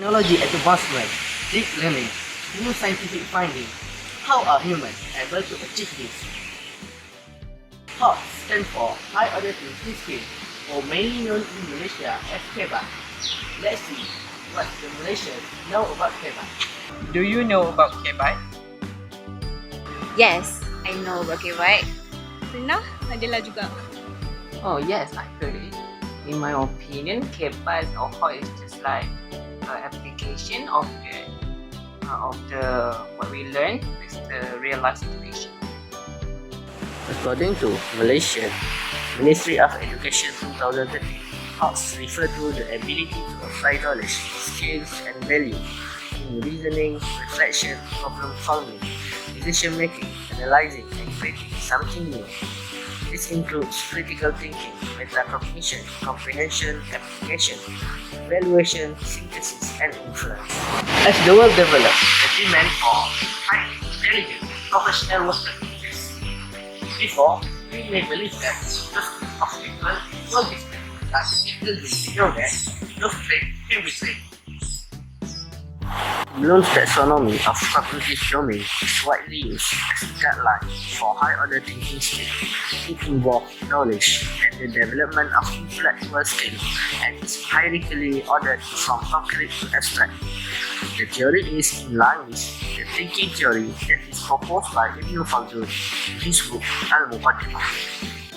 technology advancement, deep learning, new scientific findings. How are humans able to achieve this? HAD stands for High Order Thinking Skill, or mainly known in Malaysia as KEBAT. Let's see what the Malaysians know about KEBAT. Do you know about KEBAT? Yes, I know about KEBAT. Pernah, adalah juga. Oh yes, actually. In my opinion, KEBAT or HAD is just like an application of the what we learn with the real life situation. According to Malaysian Ministry of Education 2013, HADs refer to the ability to apply knowledge, skills and value in reasoning, reflection, problem solving, decision making, analyzing and creating something new. This includes critical thinking, metacognition, comprehension, application, evaluation, synthesis and inference. As the world develops, the demand for highly intelligent professional workers increases. Before, we may believe that those of people will be trained, but little do we know that those trained can be trained. Bloom's taxonomy of cognitive domain is widely used as a guideline for high-order thinking skills. It involves knowledge and the development of intellectual skills and is hierarchically ordered from concrete to abstract. The theory is in line with the thinking theory that is proposed by Ibn Khaldun in his book Al-Muqaddimah.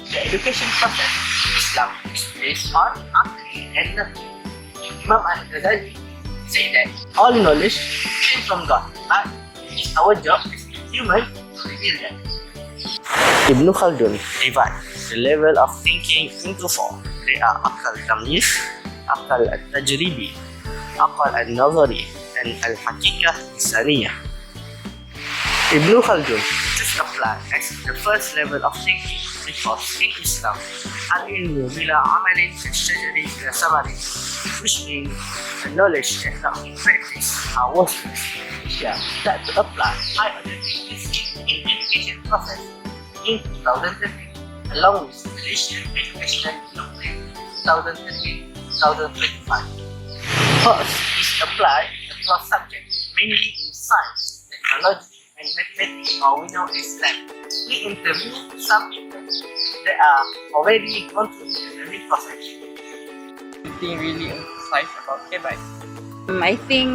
The education process in Islam is based on akli and naqli. Imam Al-GHAZALI say that all knowledge came from God, but it is our job as humans to reveal that. Ibn Khaldun divides the level of thinking into four. They are akal tamyiz, akal al-tajribi, akal al-nazari, and al-haqiqah lisaniyah. Ibn Khaldun just applied as the first level of thinking because in Islam, al-ilmu bila amalin fil-shajari bila samarin, which means the knowledge that not in practice are worthless. Malaysia start to apply high-order thinking skills in education process in 2013, along with Malaysian Education Blueprint 2013-2025. HADs is applied across subjects, mainly in science, technology, and mathematics, or we know as lab. We interview some people that are already gone through the learning process. Something really emphasize about KEBAT. I think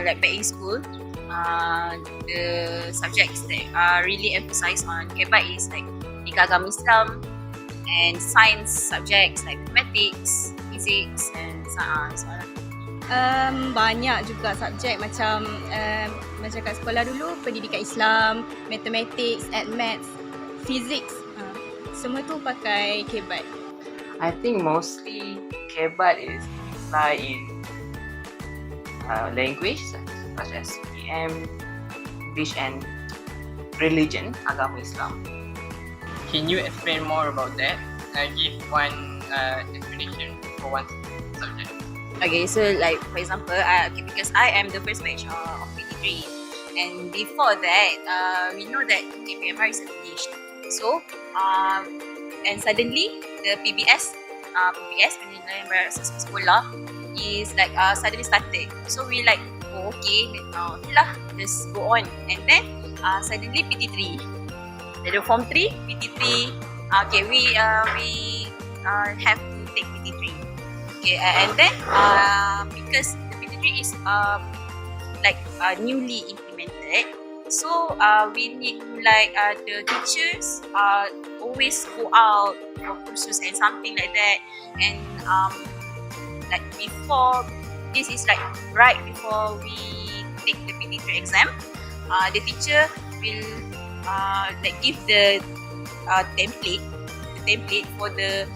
like back in school, the subjects that are really emphasized on KEBAT is like Agama Islam and science subjects like mathematics, physics and so on. Banyak juga subjek macam kat sekolah dulu, pendidikan Islam, mathematics, maths, physics. Semua tu pakai KEBAT. I think mostly KEBAT is applied in language such as PM, English and religion, Agama Islam. Can you explain more about that? Give one definition for one subject. Okay, so like for example, because I am the first batch of PT3, and before that, we know that PMR is finished. So, and suddenly the PBS Penilaian Berasaskan Sekolah is like suddenly started. So we like, oh, okay lah, just go on. And then suddenly PT3, the form 3, PT3. Okay, we have to take PT3. Okay, and then because the PT3 is like newly implemented, so we need to like the teachers always go out for kursus and something like that. And like before, this is like right before we take the PT3 exam, the teacher will like give the template for the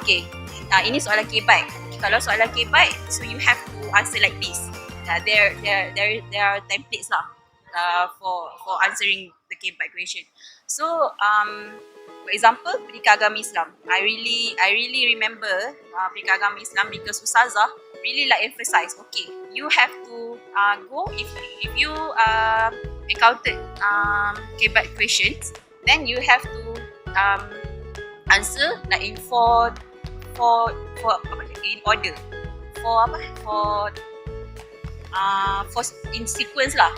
okay, ini soalan KEBAT. Kalau soalan KEBAT, so you have to answer like this. There are templates lah for answering the KEBAT question. So for example, Pendidikan Agama Islam, I really remember Pendidikan Agama Islam because Ustazah really like emphasize, okay, you have to go if you encountered KEBAT questions, then you have to answer like in in order for in sequence lah.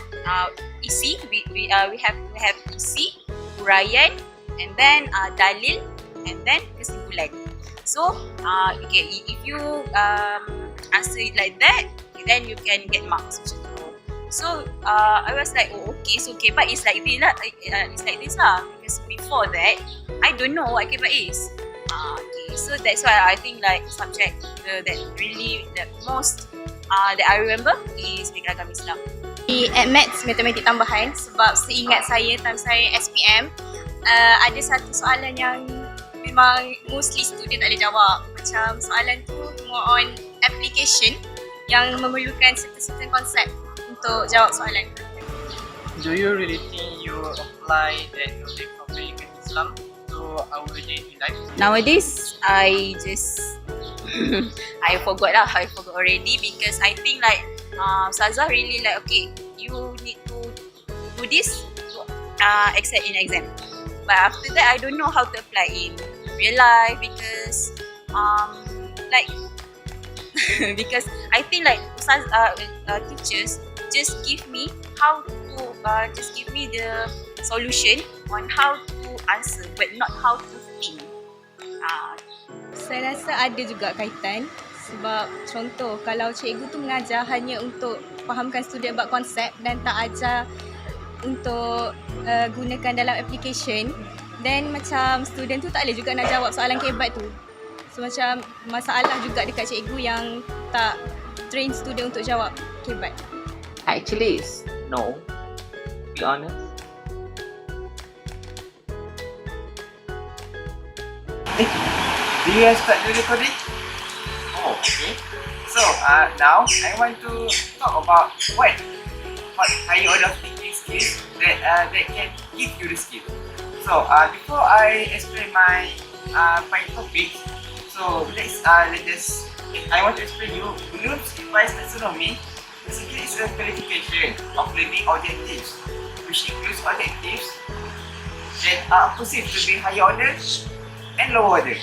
Isi, we have isi, huraian, and then dalil, and then kesimpulan. So okay, if you answer it like that, then you can get marks macam tu. So I was like, oh okay, so KBAT is like this lah, because before that I don't know what KBAT is. Okay, so that's why I think like subject that really the most that I remember is FIKRI Agama Islam. Di Maths matematik tambahan, sebab seingat saya time saya SPM ada satu soalan yang memang mostly student tak boleh jawab. Macam soalan tu more on application yang memerlukan certain konsep untuk jawab soalan. Do you really think you apply that knowledge of FIKRI Islam to our daily life? Nowadays, I just I forgot already, because I think like Ustazah really like, okay, you need to do this to excel in exam. But after that, I don't know how to apply in real life, because like because I think like teachers just give me how to just give me the solution on how to answer, but not how to think. Saya rasa ada juga kaitan, sebab contoh kalau cikgu tu mengajar hanya untuk fahamkan student buat konsep dan tak ajar untuk gunakan dalam application, then macam student tu tak boleh juga nak jawab soalan KBAT tu. So macam masalah juga dekat cikgu yang tak train student untuk jawab KBAT. Actually, it's no. To be honest. Do you guys start the recording? Oh, okay. So now I want to talk about what higher order of thinking skills that can give you the skill. So before I explain my topic, so I want to explain you Bloom's revised taxonomy. Basically, it's a qualification of learning objectives, which includes objectives that are perceived to be higher order and lower order.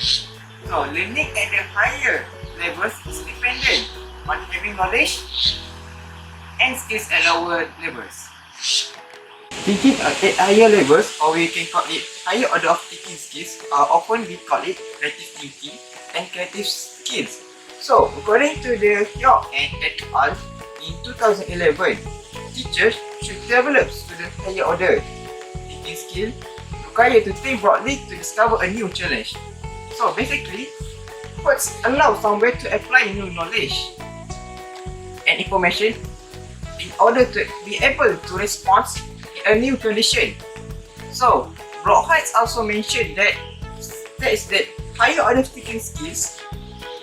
So, learning at the higher levels is dependent on having knowledge and skills at lower levels. Thinking at higher levels, or we can call it higher order of thinking skills, often we call it creative thinking and creative skills. So, according to the York and et al. In 2011, teachers should develop student higher order thinking skill required to think broadly to discover a new challenge. So basically, what allows someone to apply new knowledge and information in order to be able to respond in a new condition. So Broadheart also mentioned that higher order thinking skills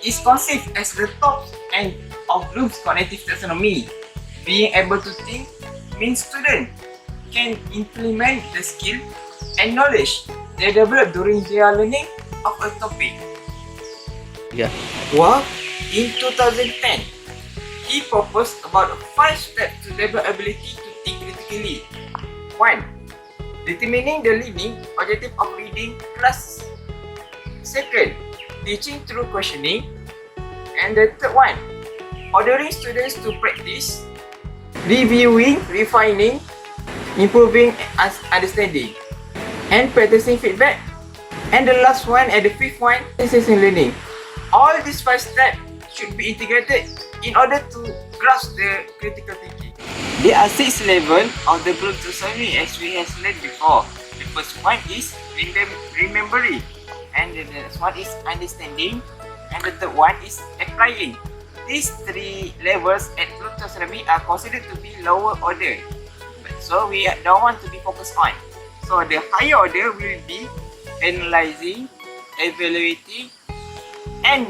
is conceived as the top end of Bloom's cognitive taxonomy. Being able to think means students can implement the skill and knowledge they develop during their learning of a topic. Well, in 2010, he proposed about 5 steps to develop ability to think critically. 1. Determining the living objective of reading classes. 2. Teaching through questioning. And the third one, ordering students to practice, reviewing, refining, improving understanding, and practicing feedback. And the last one and the fifth one, assessing learning. All these 5 steps should be integrated in order to grasp the critical thinking. There are 6 levels of the Bloom taxonomy as we have learned before. The first one is remembering, and the next one is understanding, and the third one is applying. These 3 levels at Bloom taxonomy are considered to be lower order, so we don't want to be focused on. So the higher order will be analyzing, evaluating, and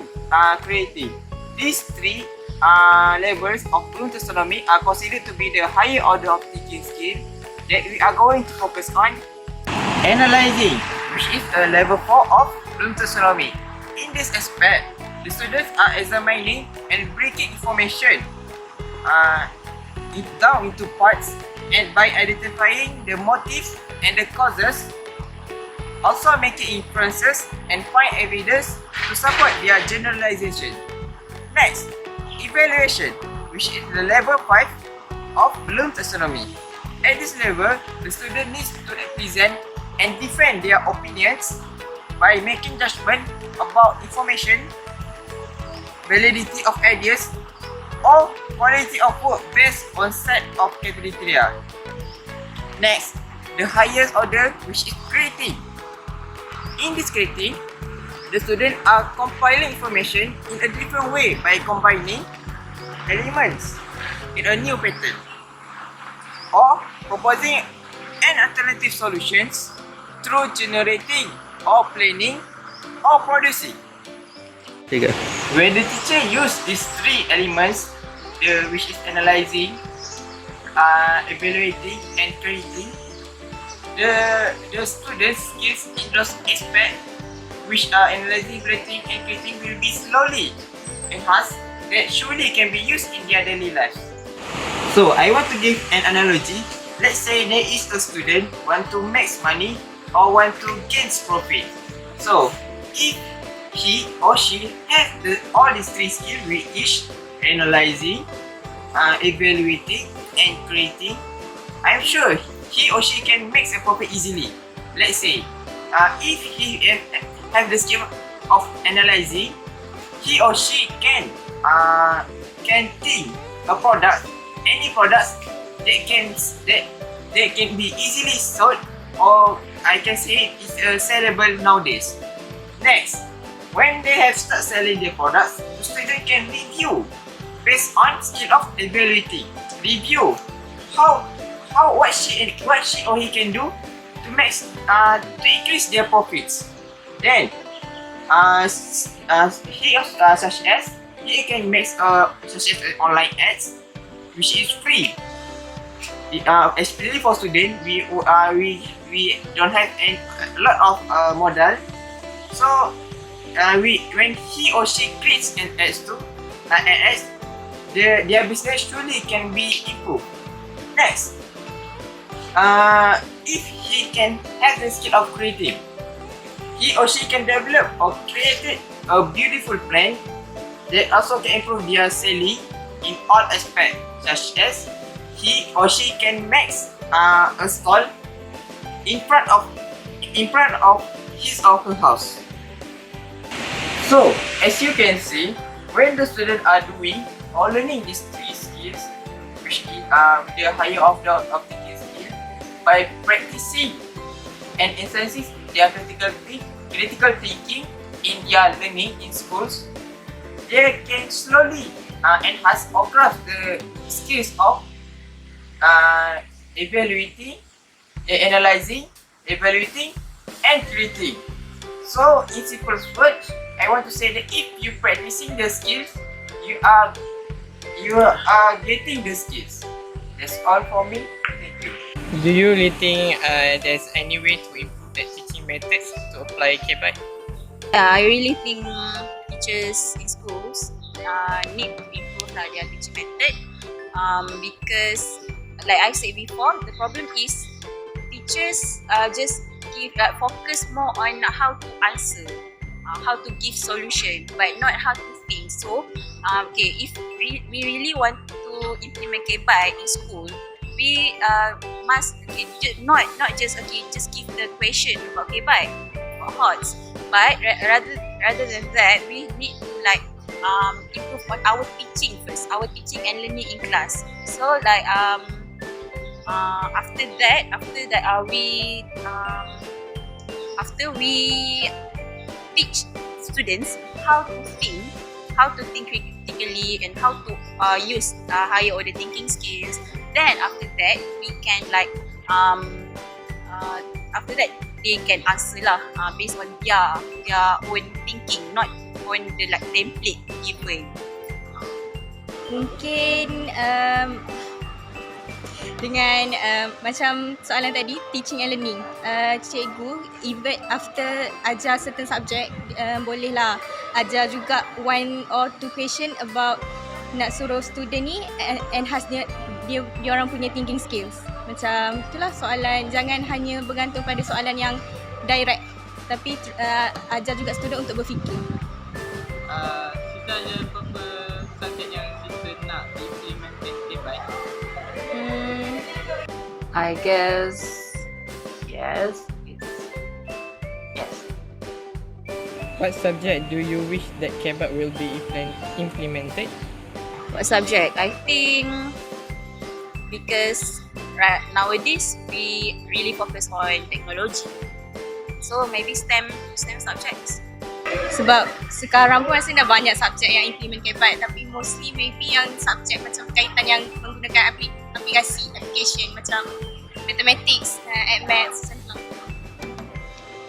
creating. These 3 levels of Bloom taxonomy are considered to be the higher order of thinking skill that we are going to focus on. Analyzing, which is a level 4 of Bloom taxonomy. In this aspect, the students are examining and breaking information down into parts, and by identifying the motives and the causes, also making inferences and find evidence to support their generalization. Next, evaluation. which is the level 5 of Bloom taxonomy. At this level, the student needs to represent and defend their opinions by making judgment about information, validity of ideas, or quality of work based on set of criteria. Next, the highest order, which is creating. In this creating, the students are compiling information in a different way by combining elements in a new pattern, or proposing an alternative solutions through generating or planning or producing. When the teacher use these three elements, which is analyzing, evaluating, and creating, the students' skills in those aspects, which are analyzing, evaluating, and creating, will be slowly enhanced that surely can be used in their daily lives. So I want to give an analogy. Let's say there is a student want to make money or want to gain profit. So if he or she has all these three skills, which is analyzing, evaluating, and creating, I'm sure he or she can make a profit easily. Let's say if he have the skill of analyzing, he or she can think a product, any products that can be easily sold, or I can say it's sellable nowadays. Next, when they have start selling their products, the student can review based on skill of evaluating. Review what she or he can do to increase their profits. Then such as he can make such as online ads, which is free. Especially for students, we don't have a lot of model, so when he or she creates an ads their business surely can be improved. Next, if he can have the skill of creating, he or she can develop or create a beautiful plan that also can improve their selling in all aspects, such as he or she can make a stall in front of his or her house. So as you can see, when the students are doing or learning these three skills, which is the higher of the thinking skill, by practicing and enhancing their critical thinking in their learning in schools, they can slowly enhance or grasp the skills of evaluating, analyzing, evaluating, and creating. So in simple words, I want to say that if you practicing the skills, you are getting the skills. That's all for me. Thank you. Do you really think there's any way to improve the teaching methods to apply KBAI? I really think teachers in schools need to improve their teaching method because, like I said before, the problem is teachers just focus more on how to answer, how to give solution, but not how to think. So, if we really want to implement KBAI in school, we must not just give the question about KBAI for HOTS, but rather than that, we need to improve on our teaching first, our teaching and learning in class. So after we teach students how to think critically and how to use higher order thinking skills, then after that we can after that they can answer based on their own thinking, not on the template given. Mungkin dengan macam soalan tadi, teaching and learning, cikgu even after ajar certain subject, bolehlah ajar juga one or two question about nak suruh student ni enhance dia orang punya thinking skills. Macam itulah soalan, jangan hanya bergantung pada soalan yang direct, tapi ajar juga student untuk berfikir. Kita ada beberapa subjek yang kita nak I guess yes. Yes. What subject do you wish that KBAT will be implemented? What subject? I think because nowadays we really focus on technology. So maybe STEM subjects. Sebab sekarang pun rasa dah banyak subjek yang implement KBAT, tapi mostly maybe yang subjek macam kaitan yang menggunakan application macam mathematics, and maths macam tu.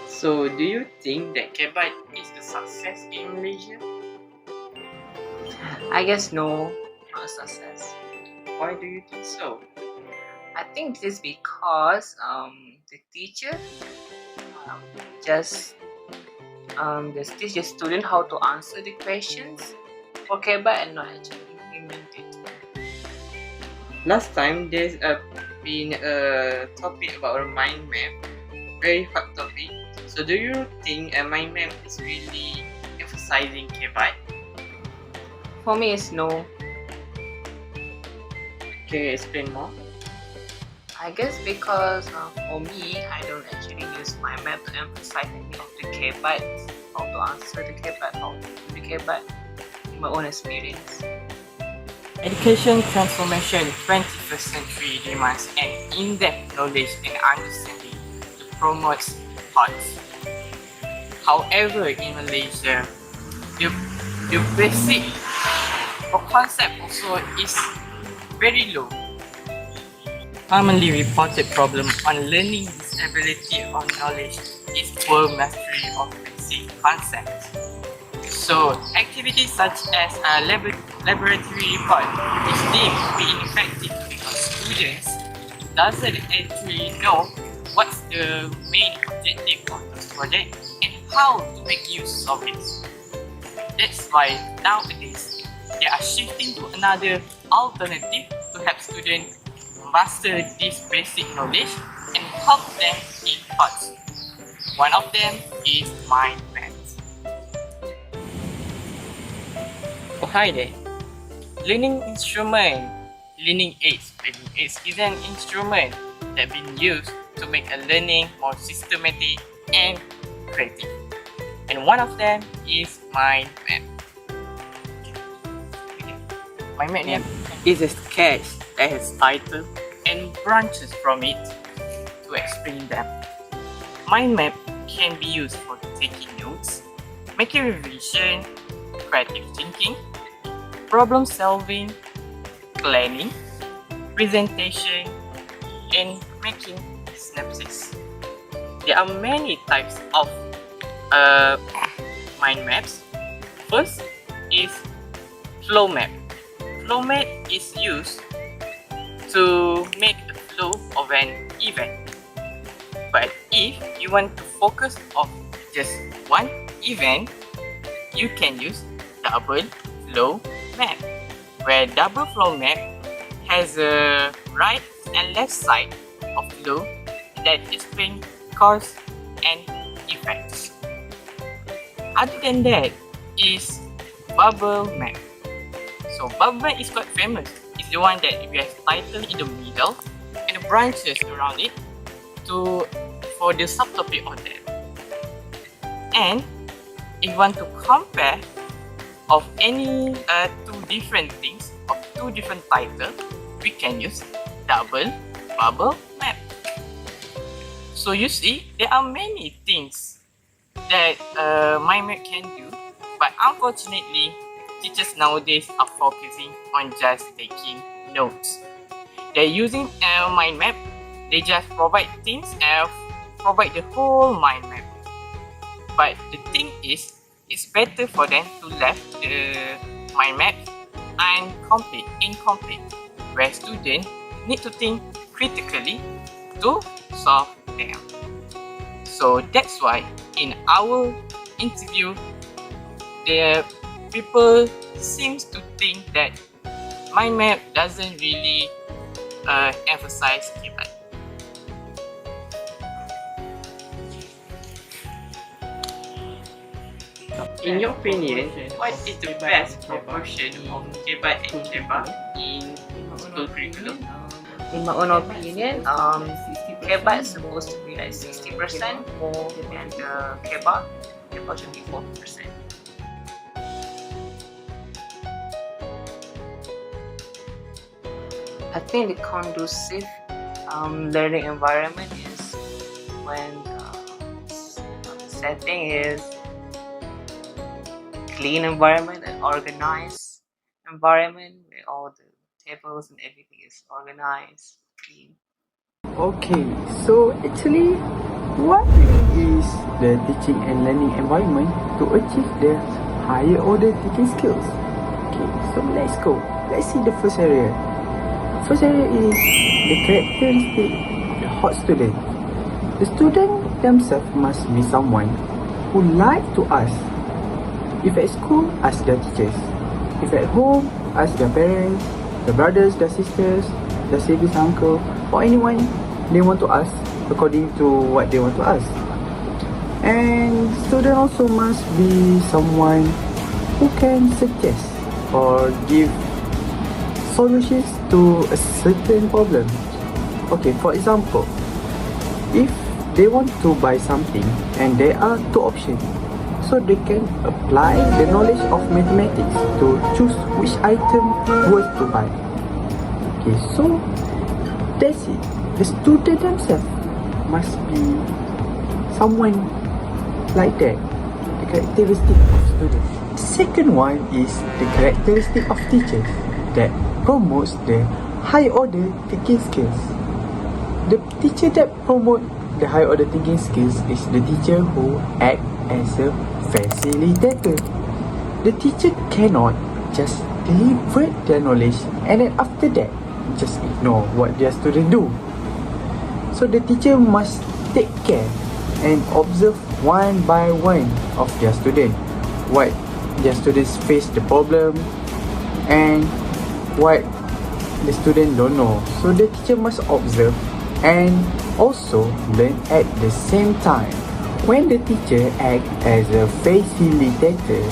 So, do you think that KBAT is a success in Malaysia? I guess no, not a success. Why do you think so? I think this is because the teacher just teach the student how to answer the questions for KBAT and not actually implement it. Last time there's been a topic about a mind map, very hot topic. So do you think a mind map is really emphasizing KBAT? For me, it's no. Can you explain more? I guess because for me, I don't actually use my map to emphasize any of the KBAT, how to answer the KBAT, how to do the KBAT in my own experience. Education transformation 21st century demands an in-depth knowledge and understanding to promote thoughts. However, in Malaysia, the basic concept also is very low. Commonly reported problem on learning disability or knowledge is poor mastery of basic concepts. So, activities such as a laboratory report is deemed to be ineffective because students doesn't actually know what's the main objective of this project and how to make use of it. That's why nowadays they are shifting to another alternative to help students master this basic knowledge and help them in thoughts. One of them is mind maps. Oh, hi there. Learning aids is an instrument that been used to make a learning more systematic and creative. And one of them is mind map. Mind map is a sketch that has title and branches from it to explain them. Mind map can be used for taking notes, making revision, creative thinking, problem solving, planning, presentation, and making synopsis. There are many types of mind maps. First is flow map. Flow map is used to make a flow of an event. But if you want to focus on just one event, you can use double flow map, where double flow map has a right and left side of flow that explain cause and effects. Other than that is bubble map. So bubble map is quite famous. It's the one that you have title in the middle and the branches around it for the subtopic of that. And if you want to compare of any two different things of two different titles, we can use double bubble map. So you see, there are many things that mind map can do, but unfortunately, teachers nowadays are focusing on just taking notes. They're using mind map. They just provide things and provide the whole mind map. But the thing is, it's better for them to left the mind map incomplete, where students need to think critically to solve them. So that's why in our interview, the people seems to think that mind map doesn't really emphasize KBAT. In your opinion, what is the best proportion of KBAT and KBA in school curriculum? in my own opinion, KEBA is supposed to be like 60% more than the KEBA should be 40%. I think the conducive learning environment is when the setting is clean environment and organized environment where all the tables and everything is organized, clean. Okay, so actually, what is the teaching and learning environment to achieve the higher order teaching skills? Okay, so let's go. Let's see the first area. First area is the characteristic of the hot student. The student themselves must be someone who like to ask. If at school, ask their teachers. If at home, ask their parents, their brothers, their sisters, their siblings, uncle, or anyone they want to ask according to what they want to ask. And student also must be someone who can suggest or give solutions to a certain problem. Okay, for example, if they want to buy something and there are two options, so they can apply the knowledge of mathematics to choose which item worth to buy. Okay, so that's it. The student themselves must be someone like that. The characteristic of students. The second one is the characteristic of teachers that promotes the high order thinking skills. The teacher that promote the high order thinking skills is the teacher who act as a facilitator. The teacher cannot just deliver their knowledge and then after that just ignore what their student do. So the teacher must take care and observe one by one of their student, what their students face the problem and what the student don't know. So the teacher must observe and also learn at the same time. When the teacher acts as a facilitator,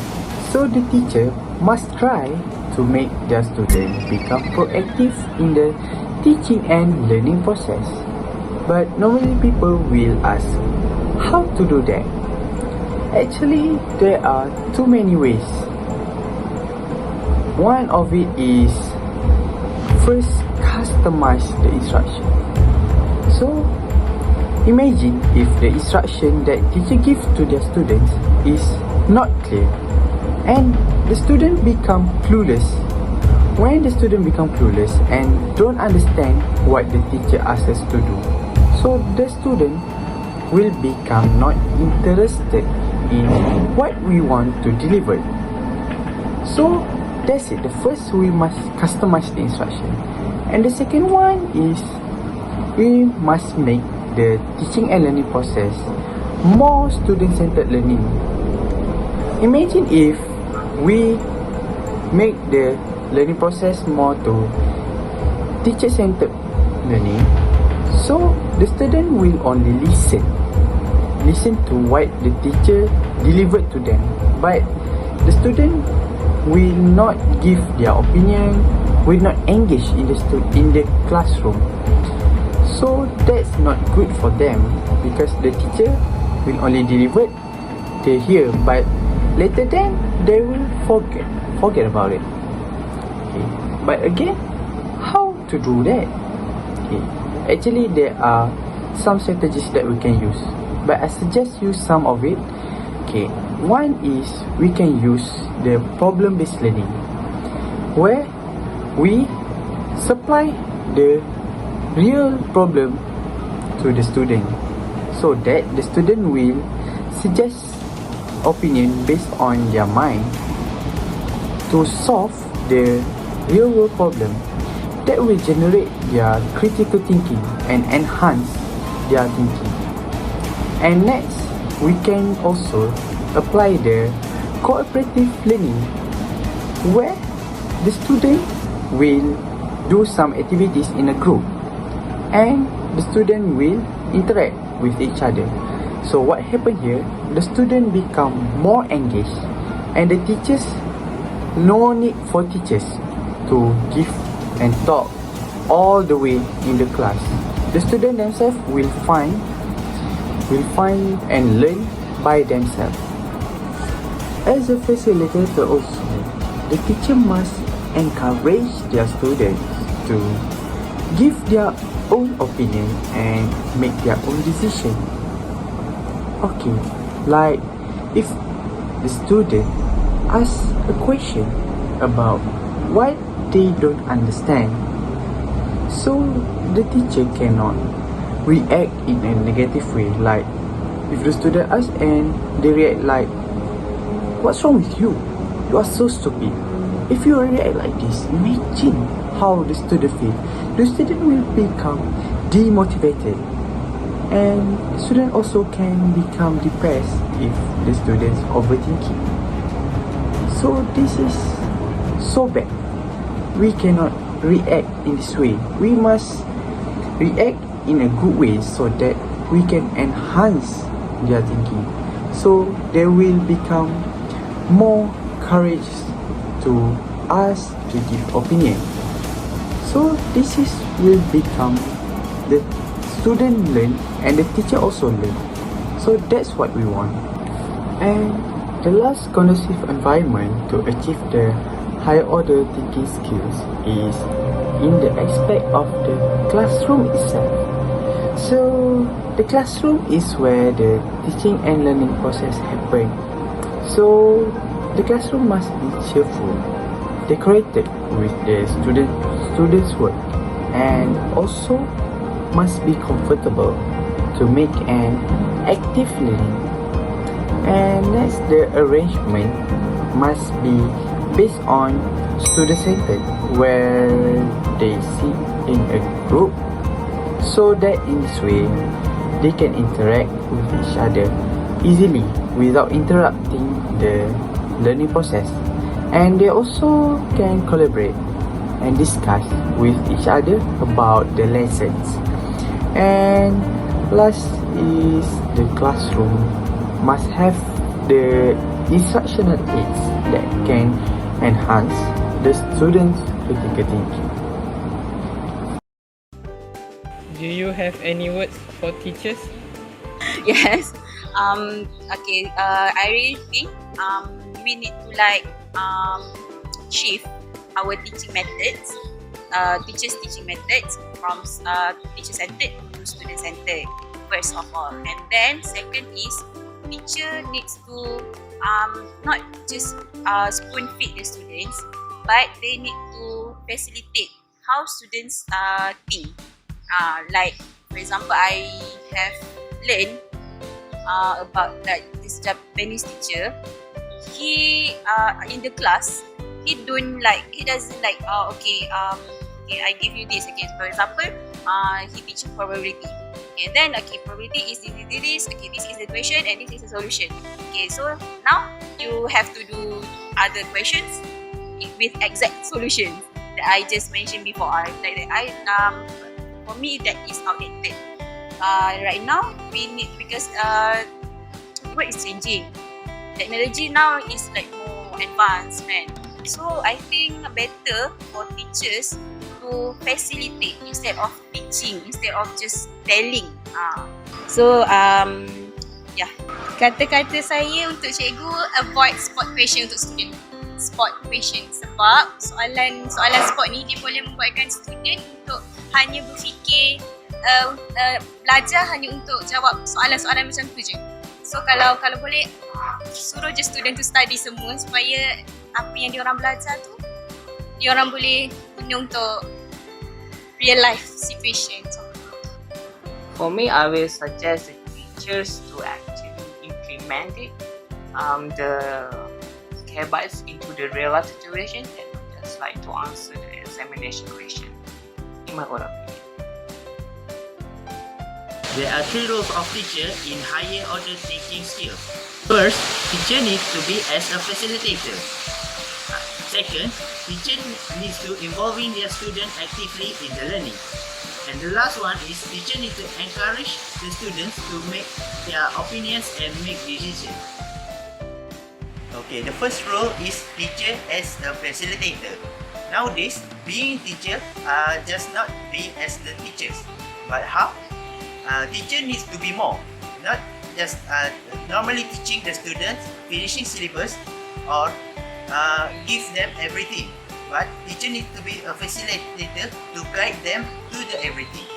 so the teacher must try to make their students become proactive in the teaching and learning process. But normally people will ask, how to do that? Actually, there are too many ways. One of it is first customize the instruction. So imagine if the instruction that teacher gives to their students is not clear and the student become clueless. When the student become clueless and don't understand what the teacher asks us to do, so the student will become not interested in what we want to deliver. So that's it. The first, we must customize the instruction. And the second one is we must make the teaching and learning process more student-centered learning. Imagine if we make the learning process more to teacher-centered learning, so the student will only listen to what the teacher delivered to them, but the student will not give their opinion, will not engage in the classroom. So that's not good for them because the teacher will only deliver, they hear, but later then they will forget about it. Okay. But again, how to do that? Okay. Actually, there are some strategies that we can use, but I suggest you some of it. Okay, one is we can use the problem-based learning, where we supply the real problem to the student, so that the student will suggest opinion based on their mind to solve the real world problem. That will generate their critical thinking and enhance their thinking. And next, we can also apply the cooperative learning, where the student will do some activities in a group and the student will interact with each other. So what happened here, the student become more engaged and the teachers, no need for teachers to give and talk all the way in the class. The student themselves will find and learn by themselves. As a facilitator also, the teacher must encourage their students to give their own opinion and make their own decision. Okay, like if the student asks a question about what they don't understand, so the teacher cannot react in a negative way. Like if the student asks and they react like, "What's wrong with you? You are so stupid." If you react like this, imagine how the student feel. The student will become demotivated, and the student also can become depressed if the student is overthinking. So this is so bad. We cannot react in this way. We must react in a good way so that we can enhance their thinking. So they will become more courageous to us to give opinion. So this is will become the student learn and the teacher also learn. So that's what we want. And the last conducive environment to achieve the higher order thinking skills is in the aspect of the classroom itself. So the classroom is where the teaching and learning process happen. So the classroom must be cheerful, decorated with the students' work, and also must be comfortable to make an active learning. And next, the arrangement must be based on student-centered, where they sit in a group, so that in this way they can interact with each other easily without interrupting the learning process, and they also can collaborate and discuss with each other about the lessons. And last is the classroom must have the instructional aids that can enhance the students' critical thinking. Do you have any words for teachers? Yes. Okay. I really think we need to shift our teaching methods, teachers' teaching methods from teacher-centered to student-centered, first of all. And then second is teacher needs to not just spoon feed the students, but they need to facilitate how students think. Like for example, I have learned about this Japanese teacher. He in the class, he doesn't okay, I give you this. Okay, for example, he teach probability. Okay, then probability is this. Okay, this is the question and this is the solution. Okay, so now you have to do other questions with exact solutions that I just mentioned before. For me, that is outdated. Right now, we need, because what is changing. Technology now is more advanced, right? So I think better for teachers to facilitate instead of teaching, instead of just telling. So yeah. Kata-kata saya untuk cikgu, avoid spot question untuk student. Spot question sebab soalan spot ni dia boleh membuatkan student untuk hanya berfikir belajar hanya untuk jawab soalan-soalan macam tu je. So kalau boleh suruh je student to study semua supaya apa yang diorang belajar tu diorang boleh guna untuk real life situation. For me, I will suggest the teachers to actually implement it, the KBAS into the real life situation, and not just like to answer the examination question, in my own opinion. There are 3 roles of teacher in higher order thinking skills. First, teacher needs to be as a facilitator. Second, teacher needs to involving their student actively in the learning. And the last one is teacher needs to encourage the students to make their opinions and make decisions. Okay, the first role is teacher as a facilitator. Nowadays, being teacher just not being as the teachers, but how? Teacher needs to be more, not just normally teaching the students, finishing syllabus, or give them everything. But teacher needs to be a facilitator to guide them to the everything.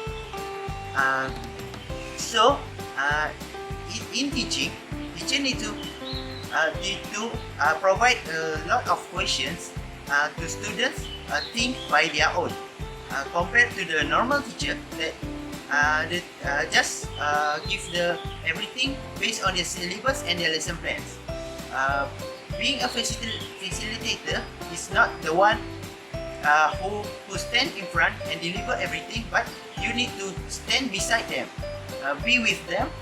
In teaching, teacher need to provide a lot of questions to students think by their own, compared to the normal teacher that just give the everything based on their syllabus and their lesson plans. Being a facilitator is not the one who stand in front and deliver everything, but you need to stand beside them, be with them,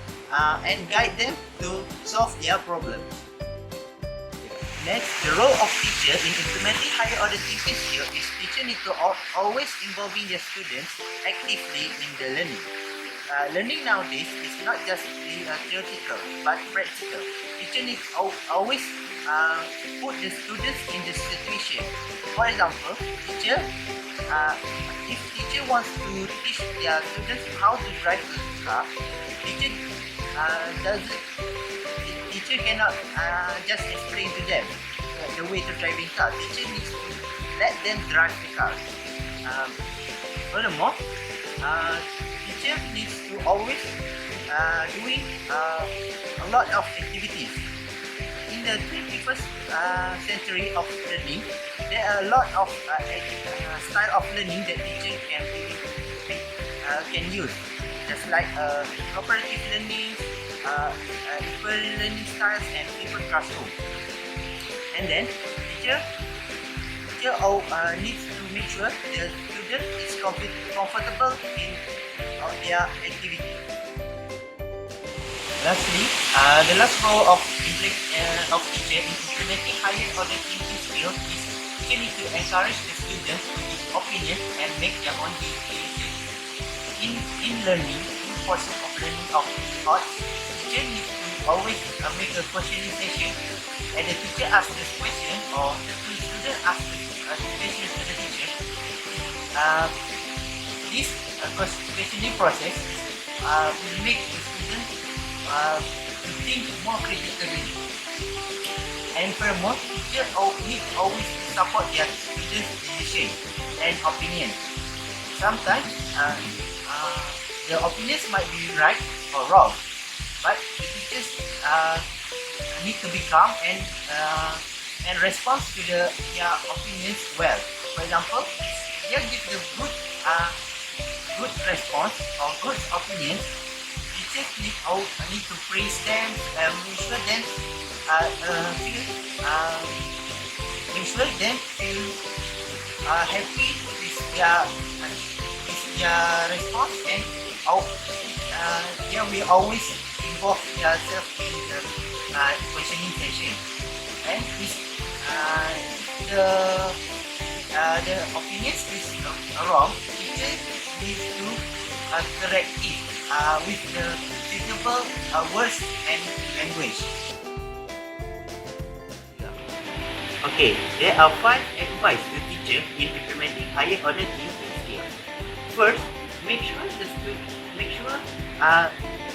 and guide them to solve their problems. Next, the role of teacher in implementing higher order thinking skill is teacher need to always involving their students actively in the learning. Learning nowadays is not just theoretical but practical. Teacher needs always put the students in the situation. For example, if teacher wants to teach their students how to drive a car, teacher cannot just explain to them the way to driving car. Teacher needs to let them drive the car. Furthermore, teacher needs to always doing a lot of activities. In the 21st century of learning, there are a lot of style of learning that teacher can use, just like cooperative learning, equal learning styles, and different classroom. And then teacher needs to make sure the student is comfortable in their activity. Lastly, the last role of teacher in implementing higher order thinking skills is teacher need to encourage the students to give opinions and make their own decisions. In learning, in process of learning of thoughts, teacher needs to always make a questioning session, and the teacher asks the question or the student asks the question to the teacher. This questioning process will make the student to think more critically. And furthermore, teachers need always to support their students' decision and opinions. Sometimes the opinions might be right or wrong, but the teachers need to be calm and respond to their opinions well. For example, if they give the good response or good opinions, teachers need to praise them, make sure them feel happy with their response, and they will always involve themselves in the questioning session. And if the opinions is wrong, teachers need to correct it with the suitable words and language. Okay, there are 5 advice to teacher in implementing higher order thinking skills. First, make sure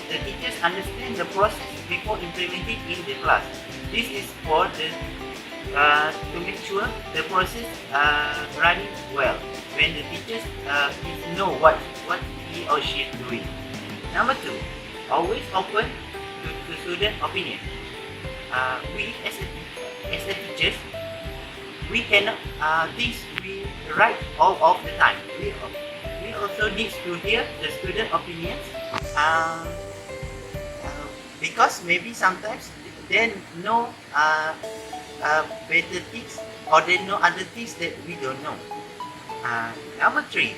the teachers understand the process before implementing in the class. This is for to make sure the process running well when the teachers know what he or she is doing. Number 2, always open to student opinion. We as a teachers, we cannot think we right all of the time. We also need to hear the student opinions, because maybe sometimes they know better things, or they know other things that we don't know. Number 3,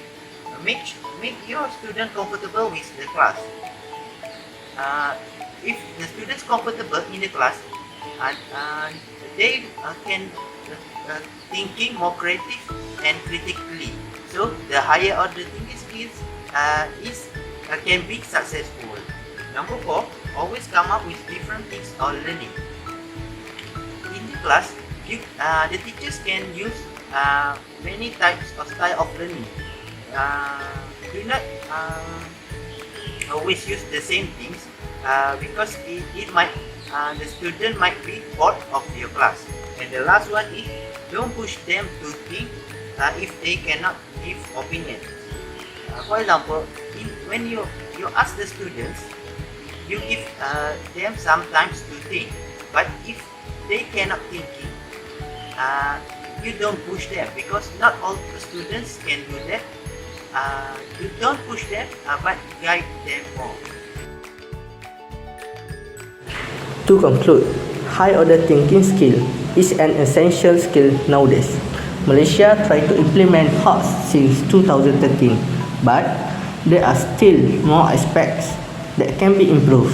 make your student comfortable with the class. If the students comfortable in the class, they can thinking more creative and critically. So the higher order thinking skills can be successful. Number 4, always come up with different things or learning. In class, the teachers can use many types of style of learning. Do not always use the same things because it might the student might be bored of your class. And the last one is don't push them to think if they cannot give opinion. For example, when you ask the students, you give them some time to think. But if they cannot thinking, you don't push them because not all the students can do that. You don't push them, but guide them more. To conclude, high order thinking skill is an essential skill nowadays. Malaysia tried to implement HADS since 2013, but there are still more aspects that can be improved.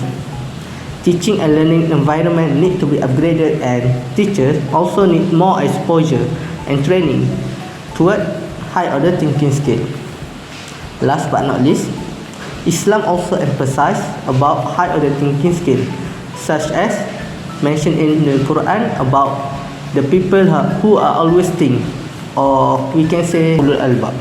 Teaching and learning environment need to be upgraded, and teachers also need more exposure and training toward high order thinking skill. Last but not least, Islam also emphasizes about high order thinking skill, such as mentioned in the Quran about the people who are always think, or we can say ulul albab.